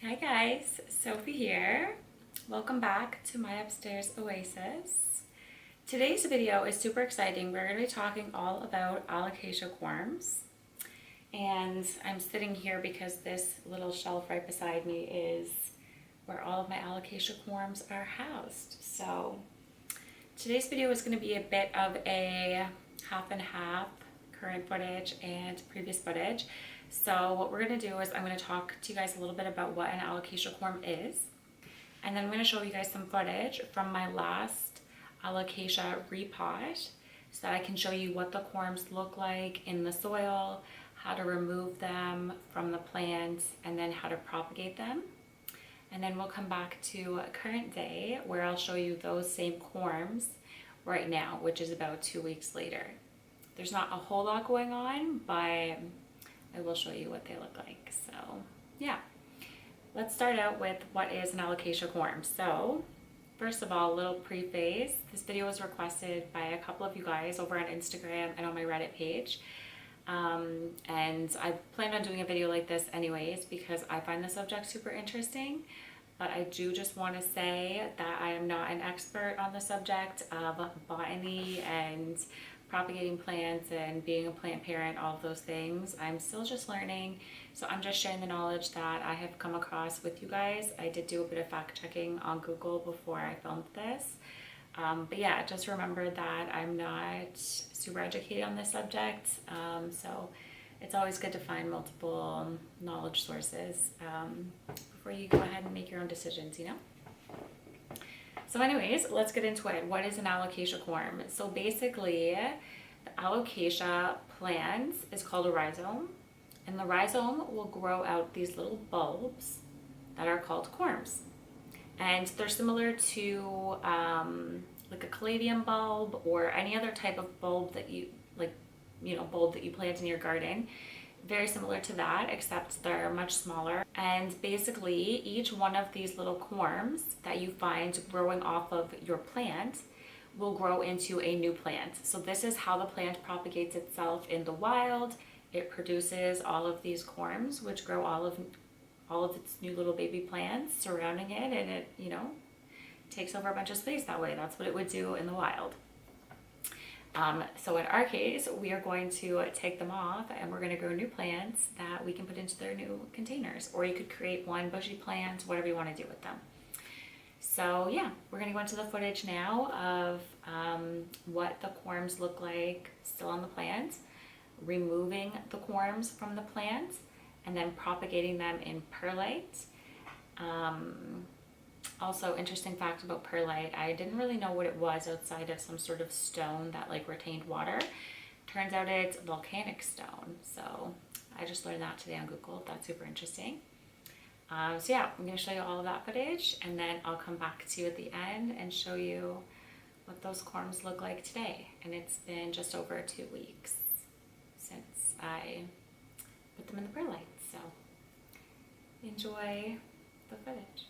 Hi guys, Sophie here. Welcome back to my upstairs oasis. Today's video is super exciting. We're going to be talking all about alocasia corms. And I'm sitting here because this little shelf right beside me is where all of my alocasia corms are housed. So today's video is going to be a bit of a half and half, current footage and previous footage. So what we're going to do is I'm going to talk to you guys a little bit about what an alocasia corm is. And then I'm going to show you guys some footage from my last alocasia repot so that I can show you what the corms look like in the soil, how to remove them from the plant, and then how to propagate them. And then we'll come back to current day where I'll show you those same corms right now, which is about 2 weeks later. There's not a whole lot going on, but I will show you what they look like. So yeah, let's start out with what is an alocasia corm. So first of all, a little preface. This video was requested by a couple of you guys over on Instagram and on my Reddit page. And I planned on doing a video like this anyways because I find the subject super interesting. But I do just want to say that I am not an expert on the subject of botany and propagating plants and being a plant parent, all of those things. I'm still just learning, so I'm just sharing the knowledge that I have come across with you guys. I did do a bit of fact checking on Google before I filmed this, but yeah, just remember that I'm not super educated on this subject, so it's always good to find multiple knowledge sources before you go ahead and make your own decisions, you know? So anyways, let's get into it. What is an alocasia corm? So basically, the alocasia plant is called a rhizome, and the rhizome will grow out these little bulbs that are called corms. And they're similar to like a caladium bulb or any other type of bulb that you bulb that you plant in your garden. Very similar to that, except they're much smaller. And basically, each one of these little corms that you find growing off of your plant will grow into a new plant. So this is how the plant propagates itself in the wild. It produces all of these corms, which grow all of its new little baby plants surrounding it, and it, takes over a bunch of space that way. That's what it would do in the wild. So in our case, we are going to take them off and we're going to grow new plants that we can put into their new containers, or you could create one bushy plant, whatever you want to do with them. So yeah, we're going to go into the footage now of what the corms look like still on the plant, removing the corms from the plant, and then propagating them in perlite. Also, interesting fact about perlite, I didn't really know what it was outside of some sort of stone that retained water. Turns out it's volcanic stone. So I just learned that today on Google. That's super interesting. So yeah, I'm going to show you all of that footage, and then I'll come back to you at the end and show you what those corms look like today. And it's been just over 2 weeks since I put them in the perlite. So enjoy the footage.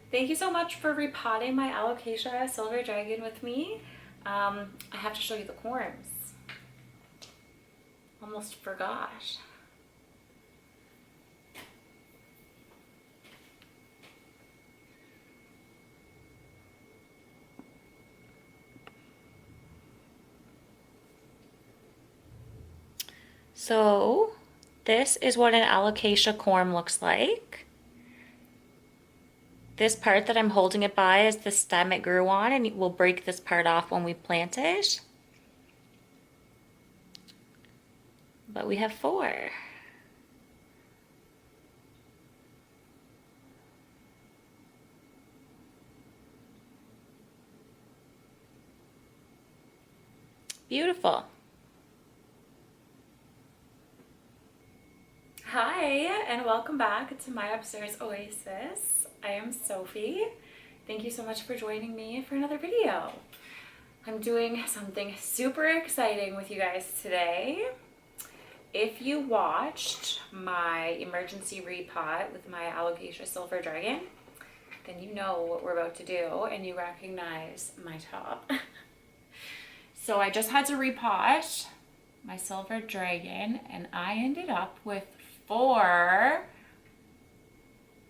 Thank you so much for repotting my alocasia silver dragon with me. I have to show you the corms. Almost forgot. So this is what an alocasia corm looks like. This part that I'm holding it by is the stem it grew on, and we'll break this part off when we plant it. But we have 4. Beautiful. Hi, and welcome back to my upstairs oasis. I am Sophie. Thank you so much for joining me for another video. I'm doing something super exciting with you guys today. If you watched my emergency repot with my alocasia silver dragon, then you know what we're about to do and you recognize my top. So I just had to repot my silver dragon and I ended up with 4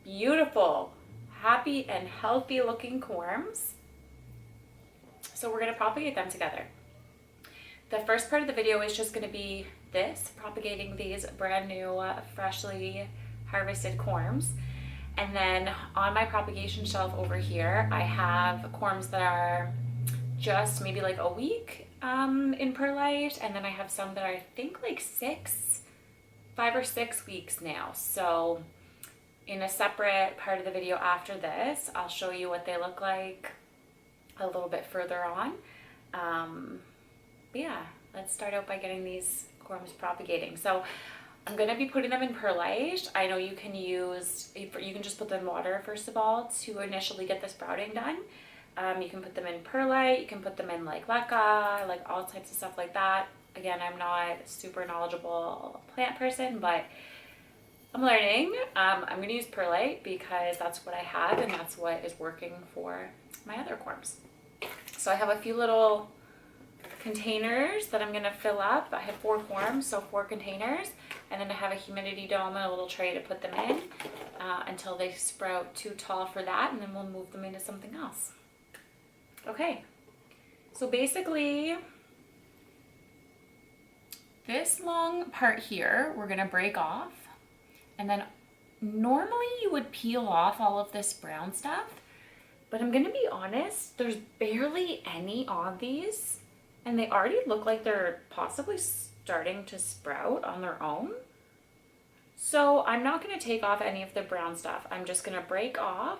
beautiful, happy and healthy looking corms. So we're going to propagate them together. The first part of the video is just going to be this, propagating these brand new, freshly harvested corms. And then on my propagation shelf over here, I have corms that are just maybe like a week in perlite. And then I have some that are, I think, like 5 or 6 weeks now. So in a separate part of the video after this, I'll show you what they look like a little bit further on. But yeah, let's start out by getting these corms propagating. So I'm going to be putting them in perlite. I know you can just put them in water first of all to initially get the sprouting done. You can put them in perlite, you can put them in like leca, like all types of stuff like that. Again, I'm not a super knowledgeable plant person, but I'm learning. I'm going to use perlite because that's what I have and that's what is working for my other corms. So I have a few little containers that I'm going to fill up. I have 4 corms, so 4 containers, and then I have a humidity dome and a little tray to put them in until they sprout too tall for that, and then we'll move them into something else. Okay, so basically this long part here we're going to break off, and then normally you would peel off all of this brown stuff, but I'm going to be honest, there's barely any on these. And they already look like they're possibly starting to sprout on their own. So I'm not going to take off any of the brown stuff. I'm just going to break off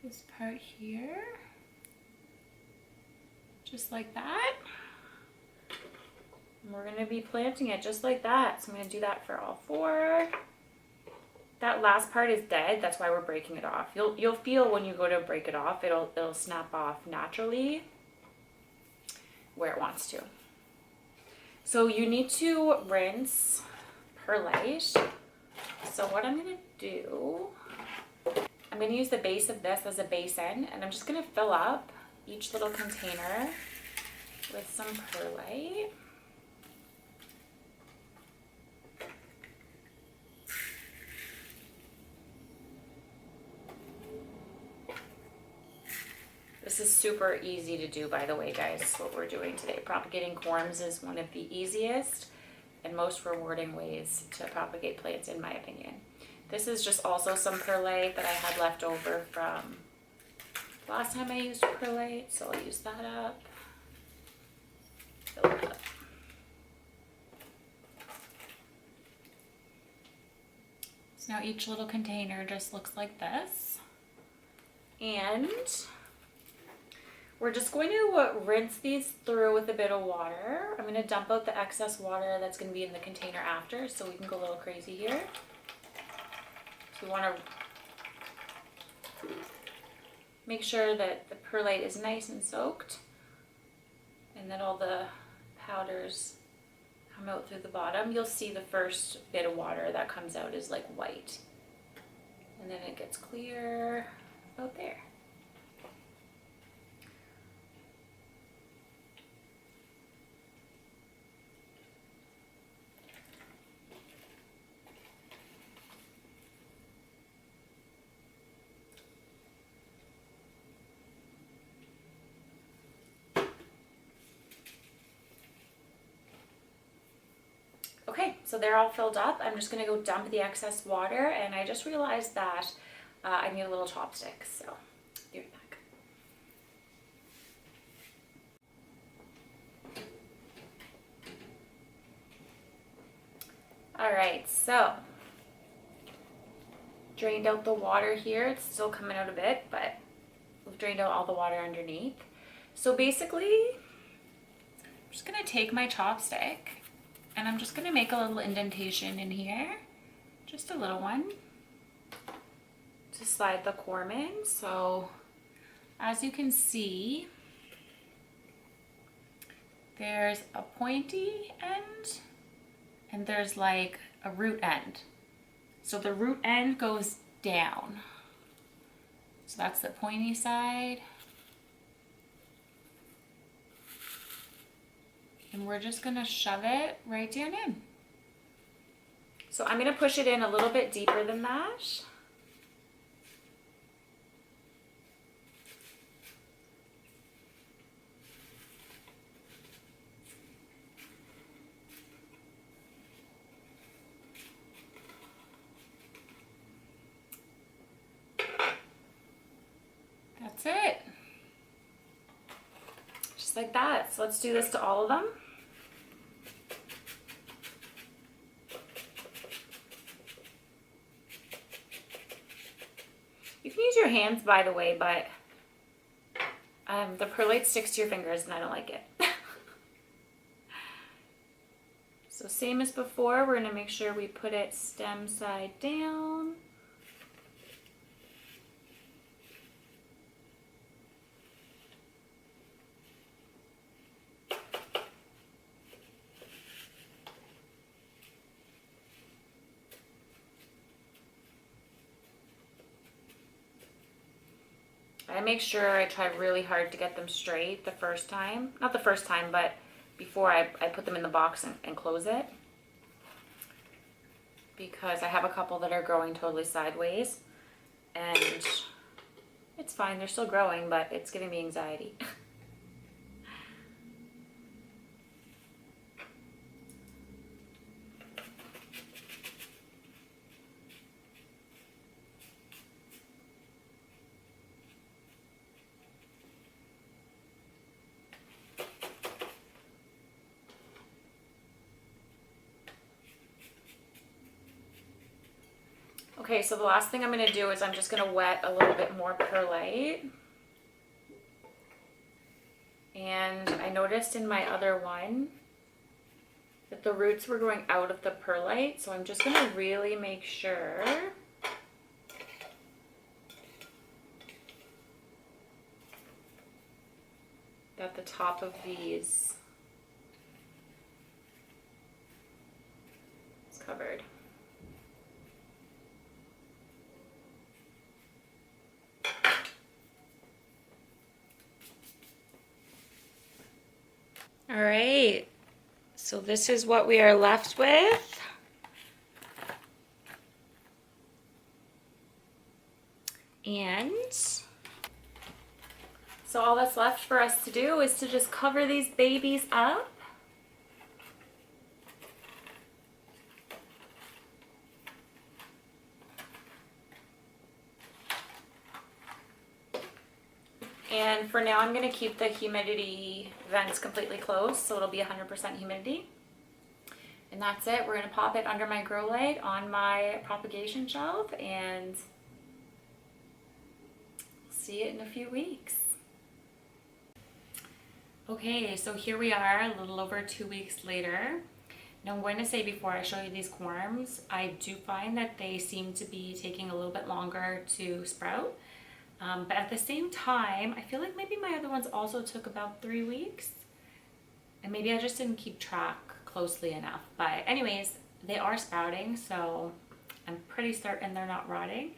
this part here. Just like that. And we're going to be planting it just like that. So I'm going to do that for all 4. That last part is dead, that's why we're breaking it off. You'll feel when you go to break it off, it'll snap off naturally where it wants to. So you need to rinse perlite. So what I'm gonna do, I'm gonna use the base of this as a basin, and I'm just gonna fill up each little container with some perlite. This is super easy to do, by the way, guys, what we're doing today. Propagating corms is one of the easiest and most rewarding ways to propagate plants, in my opinion. This is just also some perlite that I had left over from last time I used perlite, so I'll use that up. Fill it up. So now each little container just looks like this. And we're just going to rinse these through with a bit of water. I'm going to dump out the excess water that's going to be in the container after, so we can go a little crazy here. So we want to make sure that the perlite is nice and soaked and that all the powders come out through the bottom. You'll see the first bit of water that comes out is like white, and then it gets clear out there. Okay, so they're all filled up. I'm just gonna go dump the excess water, and I just realized that I need a little chopstick, so be right back. All right, so drained out the water here. It's still coming out a bit, but we've drained out all the water underneath. So basically, I'm just gonna take my chopstick and I'm just gonna make a little indentation in here, just a little one. slide the corm in. So as you can see, there's a pointy end and there's like a root end. So the root end goes down. So that's the pointy side. And we're just gonna shove it right down in. So I'm gonna push it in a little bit deeper than that. That's it. Just like that. So let's do this to all of them. You can use your hands, by the way, but the perlite sticks to your fingers and I don't like it. So same as before, we're gonna make sure we put it stem side down. I make sure I try really hard to get them straight the first time. Not the first time, but before I put them in the box and close it. Because I have a couple that are growing totally sideways. And it's fine, they're still growing, but it's giving me anxiety. Okay, so the last thing I'm going to do is I'm just going to wet a little bit more perlite. And I noticed in my other one that the roots were going out of the perlite, so I'm just going to really make sure that the top of these is covered. All right, so this is what we are left with. And so all that's left for us to do is to just cover these babies up. And for now, I'm going to keep the humidity vents completely closed, so it'll be 100% humidity. And that's it. We're going to pop it under my grow light on my propagation shelf, and see it in a few weeks. Okay, so here we are a little over 2 weeks later. Now I'm going to say before I show you these corms, I do find that they seem to be taking a little bit longer to sprout. But at the same time, I feel like maybe my other ones also took about 3 weeks. And maybe I just didn't keep track closely enough. But anyways, they are sprouting, so I'm pretty certain they're not rotting.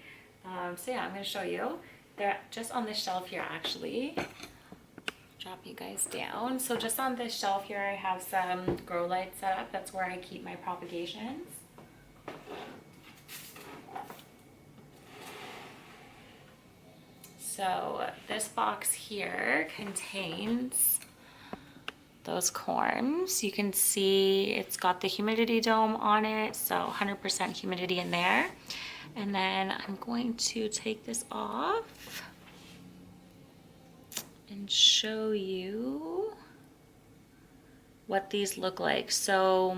So yeah, I'm going to show you. They're just on this shelf here, actually. Drop you guys down. So just on this shelf here, I have some grow lights set up. That's where I keep my propagations. So this box here contains those corms. You can see it's got the humidity dome on it, so 100% humidity in there. And then I'm going to take this off and show you what these look like. So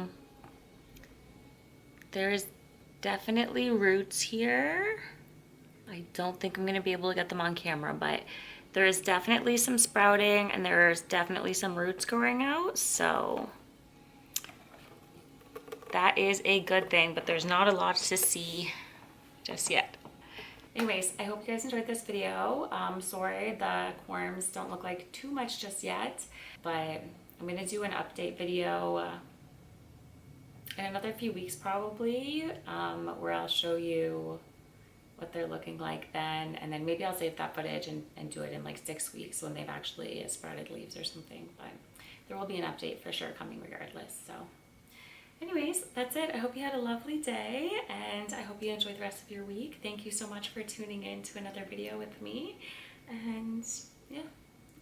there's definitely roots here. I don't think I'm going to be able to get them on camera, but there is definitely some sprouting and there's definitely some roots growing out, so that is a good thing, but there's not a lot to see just yet. Anyways, I hope you guys enjoyed this video. Sorry the corms don't look like too much just yet, but I'm gonna do an update video in another few weeks probably, where I'll show you what they're looking like then, and then maybe I'll save that footage and do it in like 6 weeks when they've actually sprouted leaves or something. But there will be an update for sure coming regardless. So anyways, that's it. I hope you had a lovely day, and I hope you enjoy the rest of your week. Thank you so much for tuning in to another video with me, and yeah,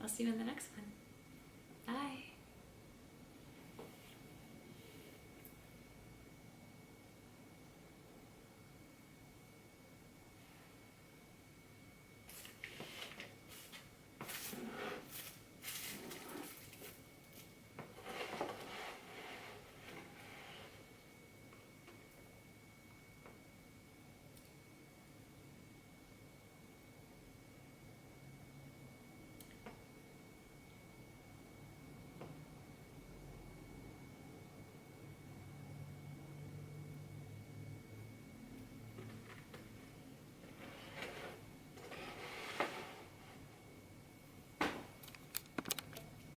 I'll see you in the next one. Bye.